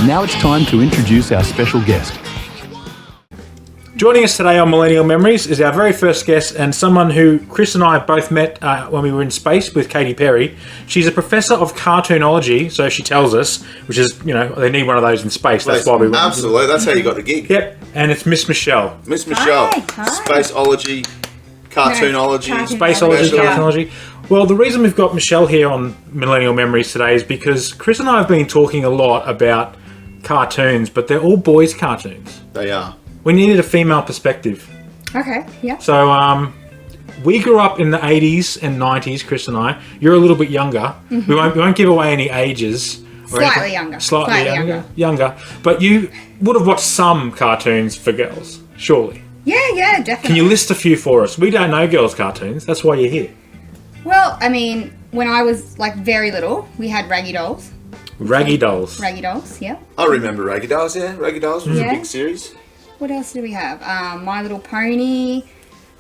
And now it's time to introduce our special guest. Joining us today on Millennial Memories is our very first guest and someone who Chris and I both met when we were in space with Katy Perry. She's a professor of Cartoonology, so she tells us, which is, you know, they need one of those in space. That's why we went. Absolutely, that's how you got the gig. Yep, and it's Miss Michelle. Miss Michelle, Hi. Spaceology, Cartoonology. Spaceology, Cartoonology. Well, the reason we've got Michelle here on Millennial Memories today is because Chris and I have been talking a lot about cartoons, but they're all boys' cartoons. They are. We needed a female perspective. Okay, yeah. So, we grew up in the 80s and 90s, Chris and I. You're a little bit younger. Mm-hmm. We won't give away any ages. Slightly younger. Slightly younger. But you would have watched some cartoons for girls, surely. Yeah, definitely. Can you list a few for us? We don't know girls' cartoons. That's why you're here. Well, I mean, when I was like very little, we had Raggy Dolls. Raggy Dolls, yeah. I remember Raggy Dolls, yeah. Raggy Dolls was a big series. What else did we have? My Little Pony.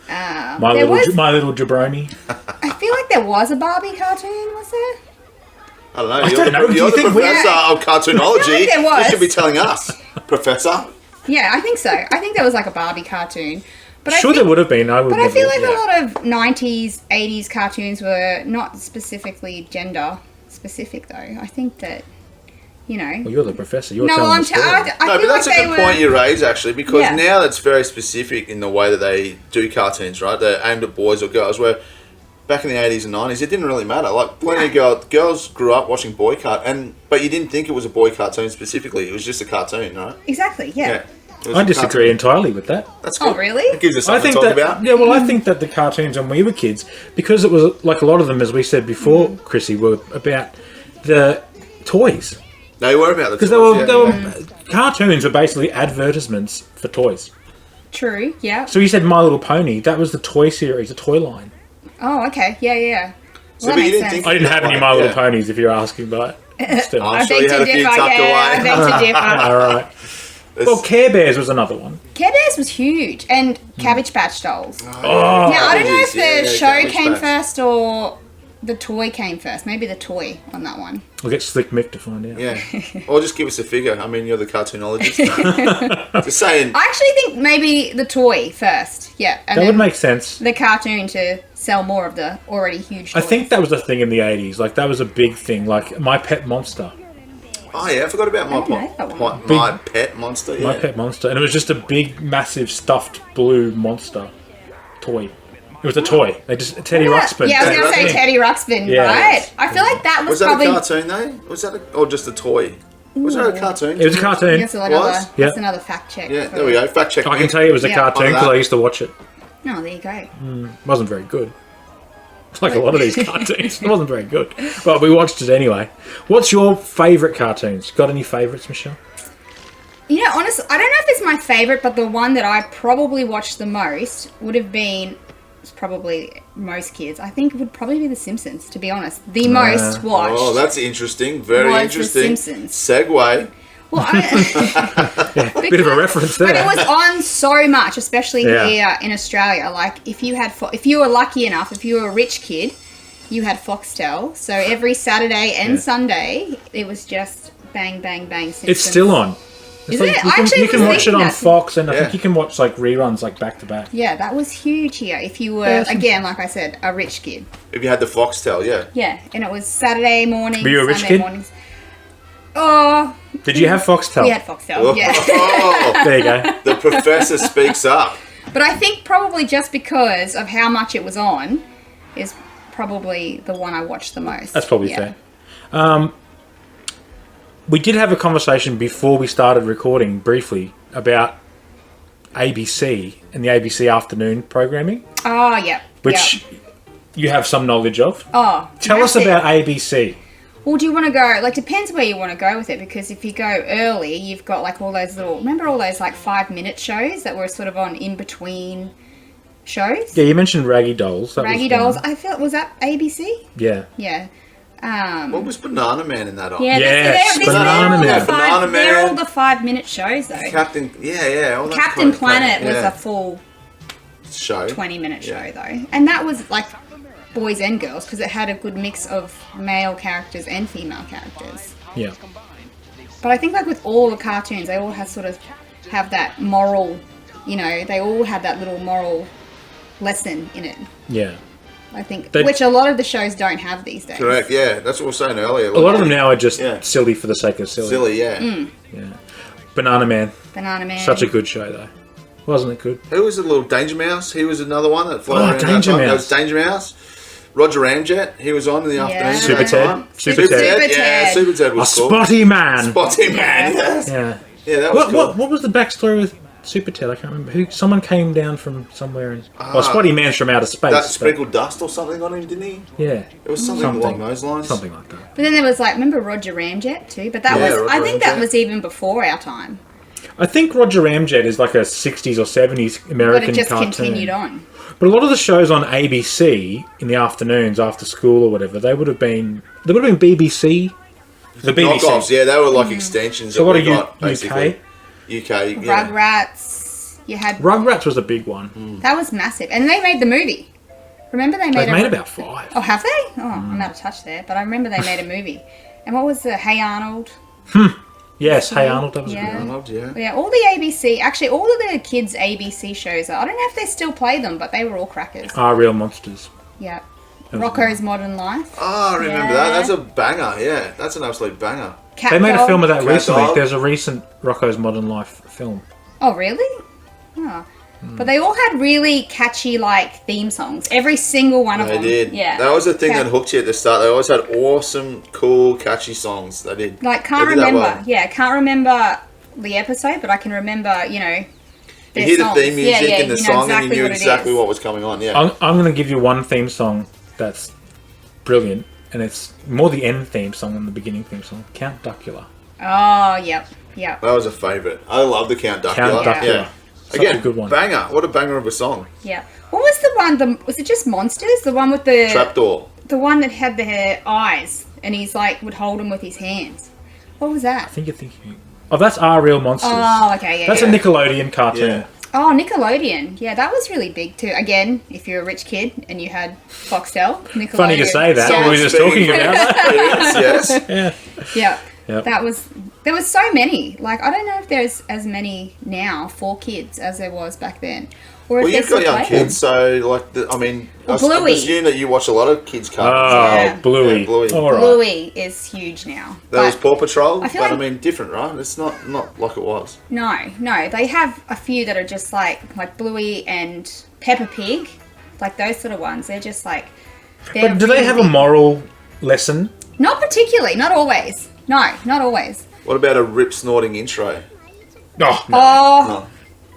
My Little Jabroni. I feel like there was a Barbie cartoon, was there? I don't know. You're the professor of Cartoonology. I feel like there was. You should be telling us, Professor. Yeah, I think so. I think there was like a Barbie cartoon. But There would have been. But I feel like a lot of 90s, 80s cartoons were not specifically gender specific, though. I think that, you know... Well, you're the professor. You're no, telling the story. But that's a good point you raise, actually, because now that's very specific in the way that they do cartoons, right? They're aimed at boys or girls, where back in the 80s and 90s, it didn't really matter. Like, plenty of girls grew up watching boy cartoon, but you didn't think it was a boy cartoon specifically. It was just a cartoon, right? Exactly, yeah. I disagree entirely with that. That's good. Oh, really? It gives us something to talk about. Yeah, well, I think that the cartoons when we were kids, because it was like a lot of them, as we said before, Chrissy, were about the toys. They were about the toys. Because cartoons were basically advertisements for toys. True, yeah. So you said My Little Pony, that was the toy series, the toy line. Oh, okay, yeah. So, well, that makes sense. I didn't have any My Little Ponies, if you're asking, but still. I'm sure you had a few tucked away. I beg to differ. All right. Well, Care Bears was another one. Care Bears was huge, and Cabbage Patch Dolls. Oh, now, I don't know if the show Cabbage came Patch. first or the toy came first. Maybe the toy on that one. We'll get Slick Mick to find out. Yeah. Or just give us a figure. I mean, you're the cartoonologist. Just saying. I actually think maybe the toy first. Yeah. And That would make sense. the cartoon to sell more of the already huge toys. I think that was a thing in the 80s. Like, that was a big thing. Like, My Pet Monster. Oh, yeah, I forgot about my pet monster. Yeah. My Pet Monster. And it was just a big, massive, stuffed blue monster toy. It was a toy. Teddy Ruxpin. Yeah, I was going to say Teddy Ruxpin, Yeah. right? I feel like that was probably... Was that a cartoon, though? Was that or just a toy? Was that a cartoon? It was a cartoon. That's another fact check. Yeah, there we go. Fact check. I can tell you it was a cartoon because I used to watch it. No, there you go. It wasn't very good. It's like a lot of these cartoons. It wasn't very good. But we watched it anyway. What's your favourite cartoons? Got any favourites, Michelle? You know, honestly, I don't know if it's my favourite, but the one that I probably watched the most would have been, probably most kids, I think it would probably be The Simpsons, to be honest. The most watched. Oh, that's interesting. Very interesting. The Simpsons. Segue. Well, Bit of a reference there. But it was on so much, especially here in Australia. Like, if you were lucky enough, if you were a rich kid, you had Foxtel. So every Saturday and Sunday, it was just bang, bang, bang. Simpsons. It's still on. Is it? You can watch it on Fox, and I think you can watch like reruns like back to back. Yeah, that was huge here. If you were, again, like I said, a rich kid. If you had the Foxtel, yeah. Yeah, and it was Saturday mornings, Were you a rich Sunday kid? mornings. Oh. Did you have Foxtel? We had Foxtel, yeah. Oh, there you go. The professor speaks up. But I think probably just because of how much it was on is probably the one I watched the most. That's probably fair. We did have a conversation before we started recording briefly about ABC and the ABC afternoon programming. Oh, yeah. Which you have some knowledge of. Oh. Tell us about ABC. Well, do you want to go, like, depends where you want to go with it, because if you go early, you've got, like, all those little, remember all those, like, 5-minute shows that were sort of on in between shows? Yeah, you mentioned Raggy Dolls. Raggy Dolls, I feel, was that ABC? Yeah. Yeah. What was Banana Man in that on? Yeah, yes, Banana Man. Banana Man. They're all the 5-minute shows, though. Captain, all that Captain Planet was a full show, 20-minute show, though. And that was, like, boys and girls, because it had a good mix of male characters and female characters. Yeah. But I think like with all the cartoons, they all have that moral, they all have that little moral lesson in it. Yeah. I think, which a lot of the shows don't have these days. Correct, yeah. That's what we were saying earlier. A lot of them now are just silly for the sake of silly. Silly, yeah. Yeah. Banana Man. Such a good show, though. Wasn't it good? Who was the little Danger Mouse? He was another one that floated around. Danger Mouse. That was Danger Mouse. Roger Ramjet, he was on in the afternoon. Super Ted. Super Ted. Yeah, Super Ted was cool. Spotty Man. Spotty Man, yes. Yeah. Yeah, that was cool. What was the backstory with Super Ted? I can't remember. Someone came down from somewhere. Spotty Man's from outer space. That sprinkled dust or something on him, didn't he? Yeah. It was something along those lines. Something like that. But then there was remember Roger Ramjet too? But that was, I think that was even before our time. I think Roger Ramjet is like a 60s or 70s American cartoon. But it just continued on. But a lot of the shows on ABC in the afternoons after school or whatever, they would have been BBC. The BBC. Knockoffs, yeah, they were like extensions. So of what are UK? UK, yeah. Rugrats. You had Rugrats was a big one. That was massive, and they made the movie. Remember they made about 5. Oh, have they? Oh, I'm out of touch there. But I remember they made a movie. And what was the Hey Arnold? Yes, Hey Arnold. That was a good one. Arnold, yeah. Yeah, all the ABC, actually all of the kids' ABC shows. I don't know if they still play them, but they were all crackers. Real Monsters. Yeah. Rocko's Modern Life. Oh, I remember that. That's a banger. Yeah, that's an absolute banger. They made a film of that Cat recently. Dog. There's a recent Rocko's Modern Life film. Oh, really? Oh. But they all had really catchy, theme songs. Every single one of them. They did. Yeah. That was the thing that hooked you at the start. They always had awesome, cool, catchy songs. They did. Can't remember. Yeah, can't remember the episode, but I can remember, you hear the theme music and the song and you knew exactly what was coming on. Yeah. I'm going to give you one theme song that's brilliant, and it's more the end theme song than the beginning theme song. Count Duckula. Oh, yep. That was a favourite. I love the Count Duckula. Yeah. Again, a good one. Banger. What a banger of a song. Yeah. What was the one? Was it just Monsters? The one with the Trapdoor. The one that had the eyes, and he's would hold them with his hands. What was that? I think you're thinking. Oh, that's Real Monsters. Oh, okay, yeah. That's a Nickelodeon cartoon. Yeah. Oh, Nickelodeon. Yeah, that was really big too. Again, if you're a rich kid and you had Foxtel, Nickelodeon. Funny to say that. We were just talking about that. Yes. Yeah. Yep. There was so many. I don't know if there's as many now for kids as there was back then. Or Well, if you've got young kids, so I Bluey. presume that you watch a lot of kids' cartoons. Bluey. Yeah, Bluey. All right. Bluey is huge now. That was Paw Patrol, I feel different, right? It's not like it was. No. They have a few that are just like Bluey and Peppa Pig, those sort of ones. They're just But do they have a moral lesson? Not particularly. Not always. No, not always. What about a rip snorting intro? Oh, no. No.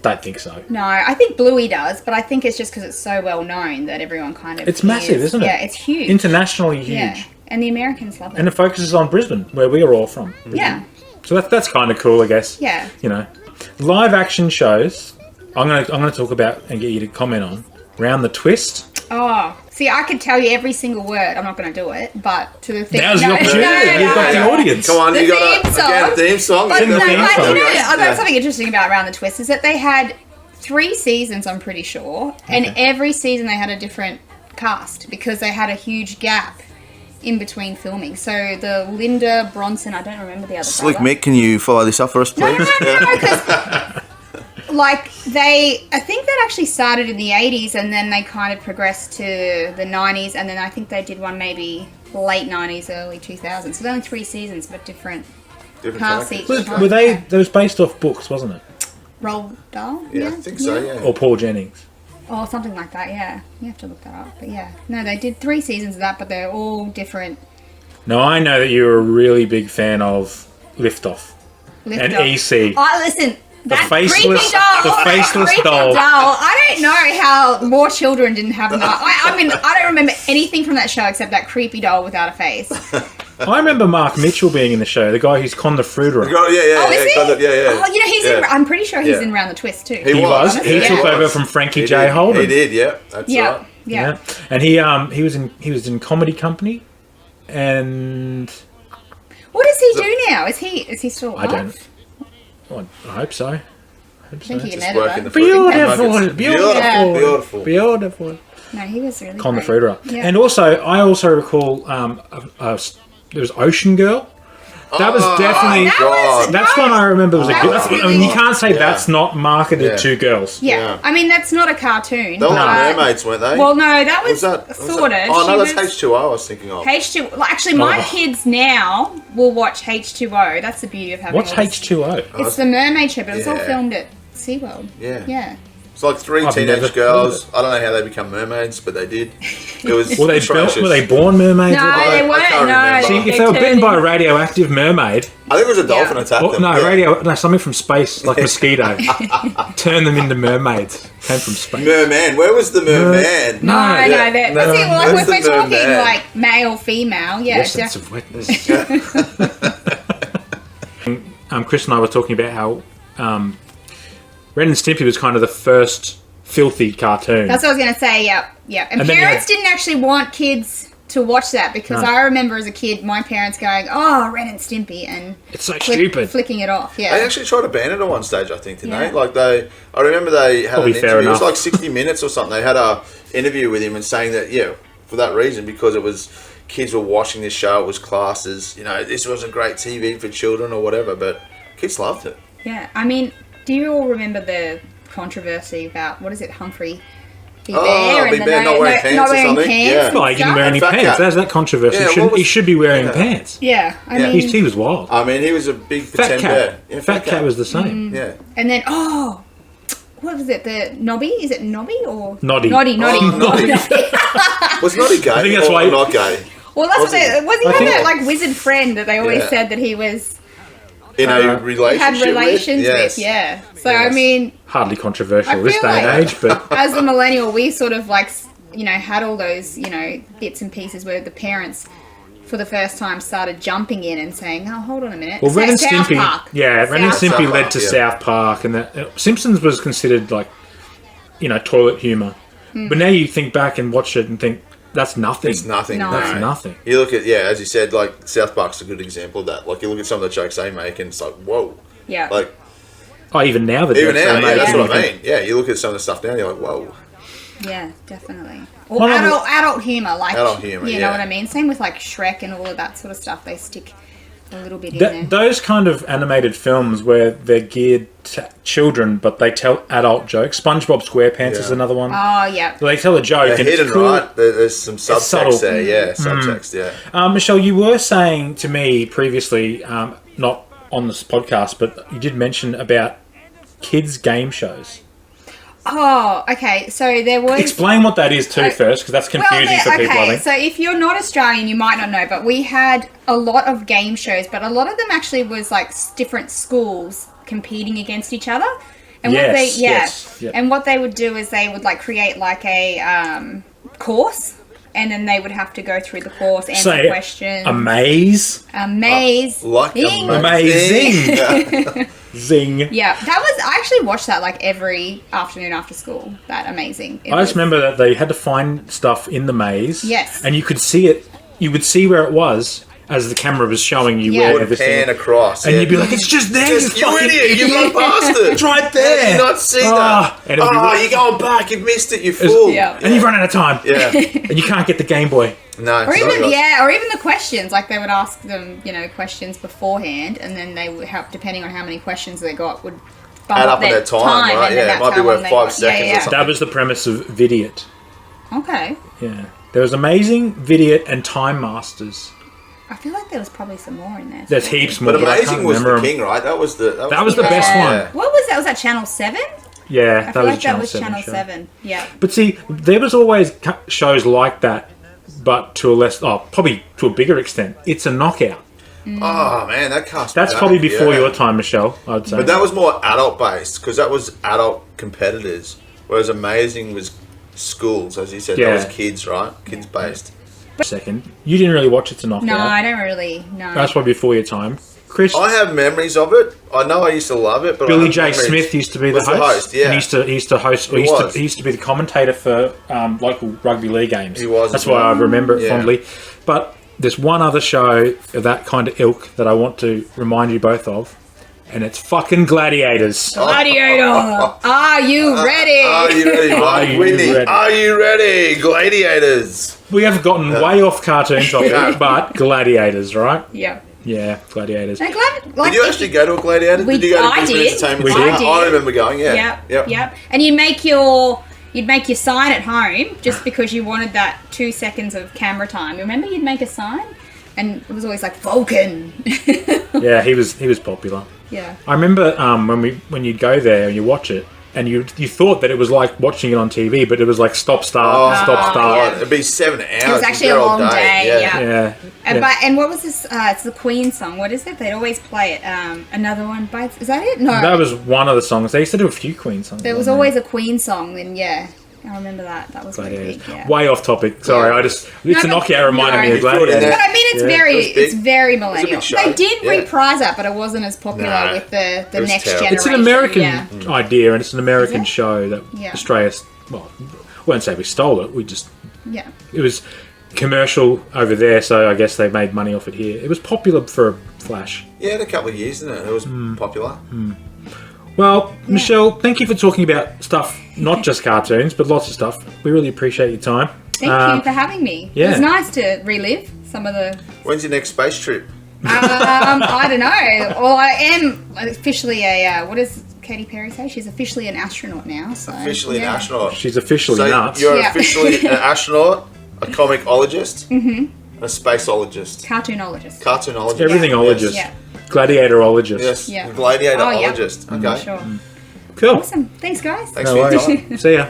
Don't think so. No, I think Bluey does, but I think it's just because it's so well known that everyone kind of. It's massive, isn't it? Yeah, it's huge. Internationally huge. Yeah, and the Americans love it. And it focuses on Brisbane, where we are all from. Yeah. So that's kind of cool, I guess. Yeah. Live action shows. I'm gonna talk about and get you to comment on Round the Twist. Oh, see, I could tell you every single word. I'm not going to do it, but to the theme. Now's the opportunity. You've got the audience. Come on, The you got theme a theme song. But in the theme song. I've got something interesting about Round the Twist is that they had 3 seasons, I'm pretty sure, and every season they had a different cast because they had a huge gap in between filming. So the Linda Bronson, I don't remember the other Slick brother. Mick, can you follow this up for us, please? No, because I think that actually started in the 80s and then they kind of progressed to the 90s and then I think they did one maybe late 90s, early 2000s. So there's only 3 seasons, but different cast each time. Were they? That was based off books, wasn't it? Roald Dahl? Yeah, I think so, yeah. Or Paul Jennings. Or something like that, yeah. You have to look that up. But yeah. No, they did 3 seasons of that, but they're all different. Now, I know that you're a really big fan of Liftoff and Off. EC. Oh, listen. That faceless- creepy doll. the faceless creepy doll. I don't know how more children didn't have that. I mean, I don't remember anything from that show except that creepy doll without a face. I remember Mark Mitchell being in the show, the guy who's conned the fruiterer. Yeah, Oh, is he? yeah. Oh, he's in. I'm pretty sure he's in Round the Twist too. He was. He took over from Frankie J. Holden. He did, yeah. That's right. Yeah. And he was in Comedy Company, and What does he do now? Is he still alive? I don't. Well, I hope so. I think he can Just edit working that. the Beautiful. Beautiful. No, he was really Con the great. fruiterer. Yeah. And also, I also recall there was Ocean Girl, That was definitely. That's one I remember was a good. I mean, you can't say that's not marketed to girls. Yeah. I mean, that's not a cartoon. They were mermaids, weren't they? Well, no, that was sort of. Oh, no, that's H2O I was thinking of. H2O. Well, actually, my kids now will watch H2O. That's the beauty of having What's H2O? It's the mermaid show, but it's all filmed at SeaWorld. Yeah. Yeah. It's like 3 teenage girls. I don't know how they become mermaids, but they did. It was were they born mermaids? No, they weren't. No. See, if they were bitten by a radioactive mermaid, I think it was a dolphin attacked them. No, something from space, like mosquito. Turn them into mermaids. Came from space. Merman. Where was the merman? No. If we're talking like male, female, Yes, sense of wetness. Chris and I were talking about how Ren and Stimpy was kind of the first filthy cartoon. That's what I was going to say, yeah. And parents didn't actually want kids to watch that because I remember as a kid my parents going, oh, Ren and Stimpy, and it's so stupid. Flicking it off, yeah. They actually tried to ban it at one stage, I think, didn't they? Like I remember they had an interview, it was like 60 Minutes or something, they had a interview with him and saying that, for that reason, because it was, kids were watching this show, it was classed as, this wasn't great TV for children or whatever, but kids loved it. Yeah, I mean, do you all remember the controversy about, what is it, Humphrey Big Bear? Big Bear not wearing pants or something? Yeah. Well, he didn't wear any pants. That's that controversy. He should be wearing pants. Yeah, I mean... He was wild. I mean, he was a big Fat cat. Fat cat was the same. Yeah. And then, what was it? The Nobby? Is it Nobby or... Noddy. Noddy. Was Noddy gay? I think that's why... not gay? Well, that's what they... Was he had that, like, wizard friend that they always said that he was... In a relationship had relations with, yes. So, I mean... Hardly controversial this day and age, but... As a millennial, we sort of, like, had all those, bits and pieces where the parents, for the first time, started jumping in and saying, oh, hold on a minute. Well, Ren and Stimpy... Park. Yeah, Ren and Stimpy led to South Park, and Simpsons was considered, like, toilet humour. But now you think back and watch it and think, that's nothing. It's nothing. No. That's nothing. You look at, as you said, like, South Park's a good example of that. Like, you look at some of the jokes they make and it's like, whoa. Yeah. Like... even now, that's what I mean. Yeah, you look at some of the stuff now and you're like, whoa. Yeah, definitely. Or adult humour, like, adult humour, you know what I mean? Same with, like, Shrek and all of that sort of stuff. They stick a little bit in there. Those kind of animated films where they're geared to children, but they tell adult jokes. SpongeBob SquarePants is another one. Oh, yeah. They tell a joke. They're hidden, right? There's some subtext there. Yeah, subtext, Michelle, you were saying to me previously, not on this podcast, but you did mention about kids' game shows. Oh, okay. So there was... Explain what that is too first, because that's confusing for people, I think. So if you're not Australian, you might not know, but we had a lot of game shows, but a lot of them actually was like different schools competing against each other. And and what they would do is they would like create like a course, and then they would have to go through the course, answer questions. A maze? Amazing. Zing. Yeah, I actually watched that like every afternoon after school. That amazing. I just remember that they had to find stuff in the maze. Yes. And you could see it. You would see where it was as the camera was showing you where everything. Pan across. And you'd be like, it's just there, you idiot. You run past it. It's right there. How did you not see that? You're going back. You've missed it, you fool. And you've run out of time. Yeah. And you can't get the Game Boy. No. Or even the questions. Like they would ask them, questions beforehand, and then they would have, depending on how many questions they got, would bump add up their time, right? Yeah, it might be worth 5 seconds or something. That was the premise of Vidiot. Okay. Yeah. There was Amazing, Vidiot, and Time Masters. I feel like there was probably some more in there. There's heaps more. But Amazing was the king, right? That was the best one. Yeah. What was that? Was that Channel 7? Yeah, I feel like that was Channel 7. Yeah. But see, there was always shows like that, but to a probably to a bigger extent. It's a Knockout. Oh man, that cast. That's probably before your time, Michelle, I'd say. But that was more adult based because that was adult competitors, whereas Amazing was schools, as you said. That was kids, right? Kids based. Second, you didn't really watch it to Knockout. No, I don't really. No. That's probably before your time. Chris, I have memories of it. I know I used to love it, but Billy J. Smith used to be the host. Yeah, and he used to host. He used to be the commentator for local rugby league games. He was. That's why I remember it fondly. But there's one other show of that kind of ilk that I want to remind you both of, and it's fucking Gladiators. Gladiator. Are you ready? Are you ready, Mike? Whitney? Are you ready? Gladiators. We have gotten way off cartoon topic, but Gladiators, right? Yeah. Yeah, gladiators. I'm glad. Like, Did you actually go to a gladiator? Did you go to I Brisbane did. Entertainment We Centre? did. I remember going. Yeah. Yep. And you'd make your sign at home just because you wanted that 2 seconds of camera time. Remember, you'd make a sign, and it was always like Vulcan. Yeah, he was popular. Yeah. I remember when you'd go there and you watch it, and you thought that it was like watching it on TV, but it was like stop start. yeah. It'd be 7 hours. It was actually a long day. Yeah. Yeah. And what was this? It's the Queen song. What is it? They'd always play it. Another one. Is that it? No. That was one of the songs. They used to do a few Queen songs. There was always a Queen song. Then I remember that. That was really big. Yeah. Way off topic. Sorry, it's a knockout reminded me of Gladiator. But I mean, it's very millennial. show. They did reprise that, but it wasn't as popular with the next generation. It's an American idea, and it's an American Is it? show that Australia. Well, I won't say we stole it. We just it was commercial over there, so I guess they made money off it here. It was popular for a flash. Yeah, in a couple of years, isn't it? It was popular. Well, Michelle, thank you for talking about stuff, not just cartoons, but lots of stuff. We really appreciate your time. Thank you for having me. Yeah. It was nice to relive some of the... When's your next space trip? I don't know. Well, I am officially what does Katy Perry say? She's officially an astronaut now. So, Officially an astronaut. She's officially So nuts. you're officially an astronaut, a comicologist, and a spaceologist. Cartoonologist. Cartoonologist. Everythingologist. Yeah. Gladiatorologist. Yes. Yeah. Gladiatorologist. Oh, yeah. Okay. Sure. Cool. Awesome. Thanks, guys. Thanks No for your worries. time. See ya.